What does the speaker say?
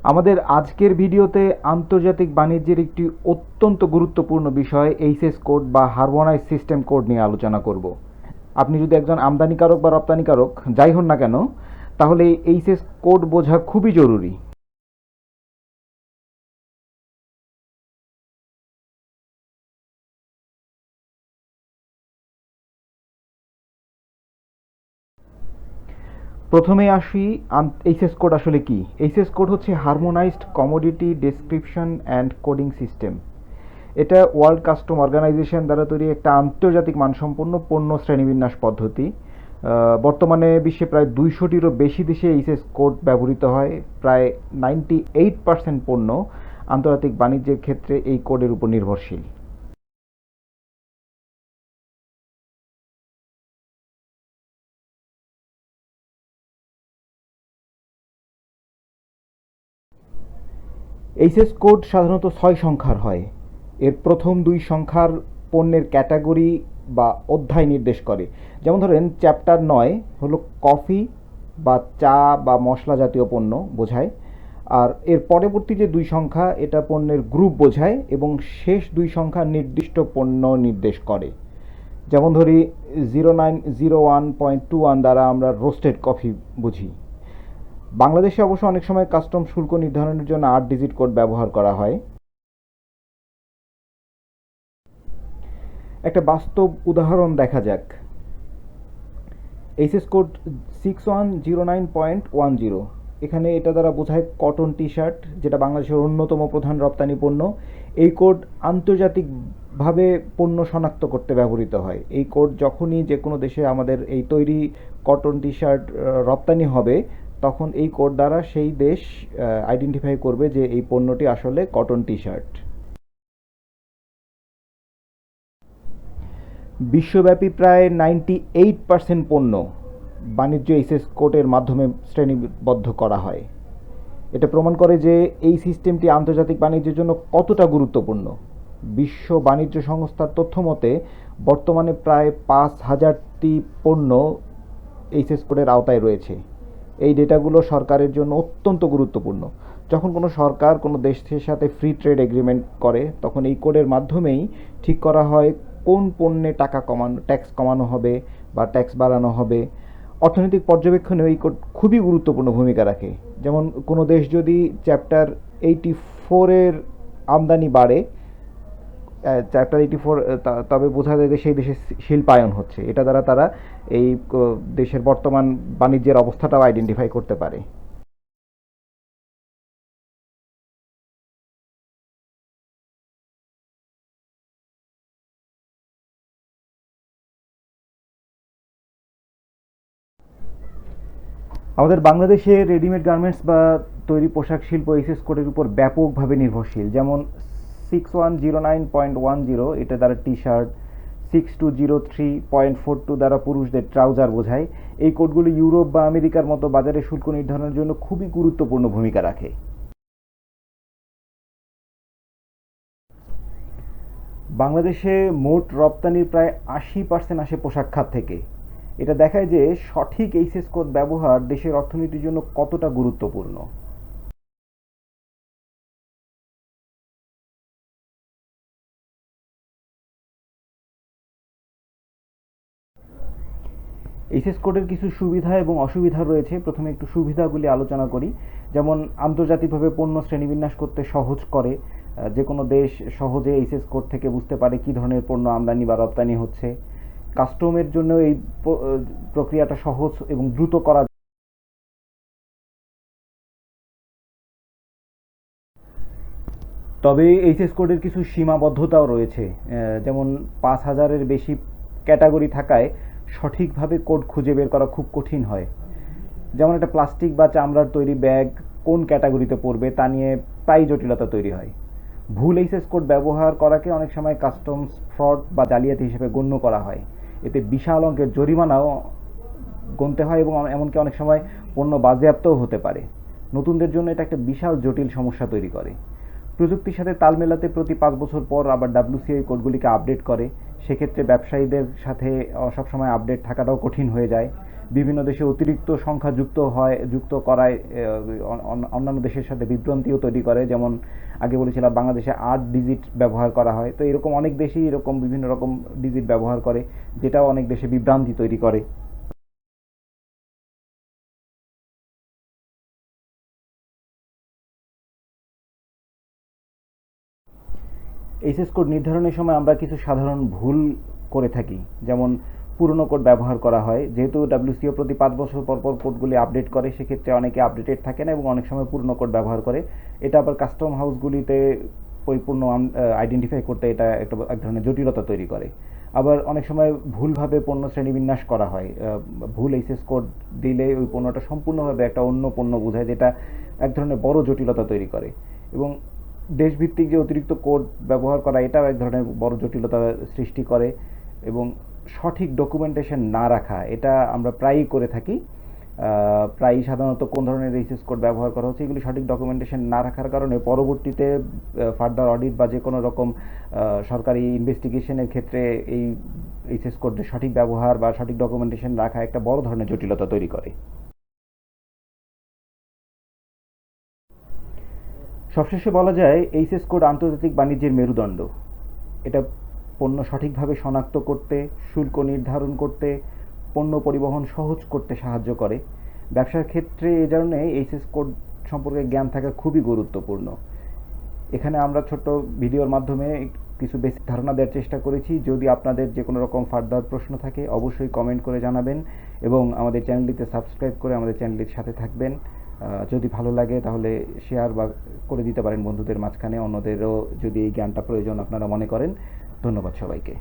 আমাদের আজকের ভিডিওতে আন্তর্জাতিক বাণিজ্যের একটি অত্যন্ত গুরুত্বপূর্ণ বিষয় এইচএস কোড বা হারমোনাইজ সিস্টেম কোড নিয়ে আলোচনা করব। আপনি যদি একজন আমদানিকারক বা রপ্তানিকারক যাই হন না কেন, তাহলে এই এইচএস কোড বোঝা খুবই জরুরি। প্রথমে আসি এইচএস কোড আসলে কি। এইচএস কোড হচ্ছে harmonized commodity description and coding system. এটা ওয়ার্ল্ড কাস্টম অর্গানাইজেশন দ্বারা তৈরি একটা আন্তর্জাতিক মানসম্পন্ন পণ্য শ্রেণীবিন্যাস পদ্ধতি। বর্তমানে বিশ্বে প্রায় 200টিরও বেশি দেশে এইচএস কোড ব্যবহৃত হয়। প্রায় 98% পণ্য আন্তর্জাতিক বাণিজ্যের ক্ষেত্রে এই কোডের উপর নির্ভরশীল। এইচএস কোড সাধারণত 6 সংখ্যার হয়। এর প্রথম 2 সংখ্যার পণ্যের ক্যাটাগরি বা অধ্যায় নির্দেশ করে। যেমন ধরেন চ্যাপ্টার 9 হলো কফি বা চা বা মশলা জাতীয় পণ্য বোঝায়। আর এর পরবর্তী যে 2 সংখ্যা এটা পণ্যের গ্রুপ বোঝায় এবং শেষ 2 সংখ্যা নির্দিষ্ট পণ্য নির্দেশ করে। যেমন ধরি 0901.21 দ্বারা আমরা রোস্টেড কফি বুঝি। বাংলাদেশে অবশ্য অনেক সময় কাস্টম শুল্ক নির্ধারণের জন্য 8 ডিজিট কোড ব্যবহার করা হয়। একটা বাস্তব উদাহরণ দেখা যাক। এইচএস কোড 6109.10, এখানে এটা দ্বারা বোঝায় কটন টি শার্ট, যেটা বাংলাদেশের অন্যতম প্রধান রপ্তানি পণ্য। এই কোড আন্তর্জাতিকভাবে পণ্য শনাক্ত করতে ব্যবহৃত হয়। এই কোড যখনই যে কোনো দেশে আমাদের এই তৈরি কটন টি শার্ট রপ্তানি হবে, তখন এই কোড দ্বারা সেই দেশ আইডেন্টিফাই করবে যে এই পণ্যটি আসলে কটন টি শার্ট। বিশ্বব্যাপী প্রায় 98% পণ্য বাণিজ্য এইচএস কোডের মাধ্যমে শ্রেণীবদ্ধ করা হয়। এটা প্রমাণ করে যে এই সিস্টেমটি আন্তর্জাতিক বাণিজ্যের জন্য কতটা গুরুত্বপূর্ণ। বিশ্ব বাণিজ্য সংস্থার তথ্য মতে বর্তমানে প্রায় 5000টি পণ্য এইচএস কোডের আওতায় রয়েছে। এই ডেটাগুলো সরকারের জন্য অত্যন্ত গুরুত্বপূর্ণ। যখন কোনো সরকার কোনো দেশের সাথে ফ্রি ট্রেড এগ্রিমেন্ট করে, তখন এই কোডের মাধ্যমেই ঠিক করা হয় কোন পণ্যে ট্যাক্স কমানো হবে বা ট্যাক্স বাড়ানো হবে। অর্থনৈতিক পর্যবেক্ষণে এই কোড খুবই গুরুত্বপূর্ণ ভূমিকা রাখে। যেমন কোনো দেশ যদি চ্যাপ্টার 84-এর আমদানি বাড়ে, চ্যাপ্টার 84, তবে বোঝা যায় যে সেই দেশে শিল্পায়ন হচ্ছে। এটা দ্বারা তারা এই দেশের বর্তমান বাণিজ্যের অবস্থাটাও আইডেন্টিফাই করতে পারে। আমাদের বাংলাদেশে রেডিমেড গার্মেন্টস বা তৈরি পোশাক শিল্প এইচএস কোডের উপর ব্যাপকভাবে নির্ভরশীল। যেমন 6109.10 এটা দ্বারা টি শার্ট, 6203.42 দ্বারা পুরুষদের ট্রাউজার বোঝায়। এই কোডগুলি ইউরোপ বা আমেরিকার মতো বাজারে শুল্ক নির্ধারণের জন্য খুবই গুরুত্বপূর্ণ ভূমিকা রাখে। বাংলাদেশে মোট রপ্তানির প্রায় 80% আসে পোশাক খাত থেকে। এটা দেখায় যে সঠিক এইচএস কোড ব্যবহার দেশের অর্থনীতির জন্য কতটা গুরুত্বপূর্ণ। এইচএস কোডের কিছু সুবিধা এবং অসুবিধা রয়েছে। প্রথমে একটু সুবিধাগুলি আলোচনা করি। যেমন আন্তর্জাতিকভাবে পণ্য শ্রেণীবিন্যাস করতে সহজ করে। যে কোনো দেশ সহজে এইচএস কোড থেকে বুঝতে পারে কী ধরনের পণ্য আমদানি বা রপ্তানি হচ্ছে। কাস্টমের জন্য এই প্রক্রিয়াটা সহজ এবং দ্রুত করা। তবে এইচএস কোডের কিছু সীমাবদ্ধতাও রয়েছে। যেমন 5000-এর বেশি ক্যাটাগরি থাকায় সঠিকভাবে কোড খুঁজে বের করা খুব কঠিন হয়। যেমন একটা প্লাস্টিক বা চামড়ার তৈরি ব্যাগ কোন ক্যাটাগরিতে পড়বে তা নিয়ে প্রায় জটিলতা তৈরি হয়। ভুল এইচএস কোড ব্যবহার করাকে অনেক সময় কাস্টমস ফ্রড বা জালিয়াতি হিসেবে গণ্য করা হয়। এতে বিশাল অঙ্কের জরিমানাও গুনতে হয় এবং এমনকি অনেক সময় পণ্য বাজেয়াপ্তও হতে পারে। নতুনদের জন্য এটা একটা বিশাল জটিল সমস্যা তৈরি করে। প্রযুক্তির সাথে তাল মেলাতে প্রতি 5 বছর পর আবার ডাব্লিউসিআই কোডগুলিকে আপডেট করে। সেক্ষেত্রে ব্যবসায়ীদের সাথে সবসময় আপডেট থাকাটাও কঠিন হয়ে যায়। বিভিন্ন দেশে অতিরিক্ত সংখ্যা যুক্ত করায় অন্যান্য দেশের সাথে বিভ্রান্তিও তৈরি করে। যেমন আগে বলেছিলাম বাংলাদেশে 8 ডিজিট ব্যবহার করা হয়, তো এরকম অনেক দেশেই এরকম বিভিন্ন রকম ডিজিট ব্যবহার করে, যেটাও অনেক দেশে বিভ্রান্তি তৈরি করে। এইচএস কোড নির্ধারণের সময় আমরা কিছু সাধারণ ভুল করে থাকি। যেমন পুরনো কোড ব্যবহার করা হয়, যেহেতু ডাব্লিউসিও প্রতি 5 বছর পর পর কোডগুলি আপডেট করে, সেক্ষেত্রে অনেকে আপডেটেড থাকে না এবং অনেক সময় পুরনো কোড ব্যবহার করে। এটা আবার কাস্টম হাউসগুলিতে পরিপূর্ণ আইডেন্টিফাই করতে এটা একটা এক ধরনের জটিলতা তৈরি করে। আবার অনেক সময় ভুলভাবে পণ্য শ্রেণীবিন্যাস করা হয়। ভুল এইচএস কোড দিলে ওই পণ্যটা সম্পূর্ণভাবে একটা অন্য পণ্য বোঝায়, যেটা এক ধরনের বড় জটিলতা তৈরি করে। এবং দেশভিত্তিক যে অতিরিক্ত কোড ব্যবহার করা, এটাও এক ধরনের বড় জটিলতা সৃষ্টি করে। এবং সঠিক ডকুমেন্টেশন না রাখা, এটা আমরা প্রায়ই করে থাকি। প্রায়ই সাধারণত কোন ধরনের এইচএস কোড ব্যবহার করা হচ্ছে, এগুলি সঠিক ডকুমেন্টেশন না রাখার কারণে পরবর্তীতে ফার্দার অডিট বা যে কোনো রকম সরকারি ইনভেস্টিগেশনের ক্ষেত্রে এই এইচএস কোডের সঠিক ব্যবহার বা সঠিক ডকুমেন্টেশন রাখা একটা বড় ধরনের জটিলতা তৈরি করে। সবশেষে বলা যায় এইচএস কোড আন্তর্জাতিক বাণিজ্যের মেরুদণ্ড। এটা পণ্য সঠিকভাবে শনাক্ত করতে, শুল্ক নির্ধারণ করতে, পণ্য পরিবহন সহজ করতে সাহায্য করে। ব্যবসার ক্ষেত্রে এই জন্যে এইচএস কোড সম্পর্কে জ্ঞান থাকা খুবই গুরুত্বপূর্ণ। এখানে আমরা ছোট্ট ভিডিওর মাধ্যমে কিছু বেসিক ধারণা দেওয়ার চেষ্টা করেছি। যদি আপনাদের যে কোনো রকম ফার্দার প্রশ্ন থাকে অবশ্যই কমেন্ট করে জানাবেন এবং আমাদের চ্যানেলটিতে সাবস্ক্রাইব করে আমাদের চ্যানেলটির সাথে থাকবেন। যদি ভালো লাগে তাহলে শেয়ার বা করে দিতে পারেন বন্ধুদের মাঝখানে, অন্যদেরও যদি এই জ্ঞানটা প্রয়োজন আপনারা মনে করেন। ধন্যবাদ সবাইকে।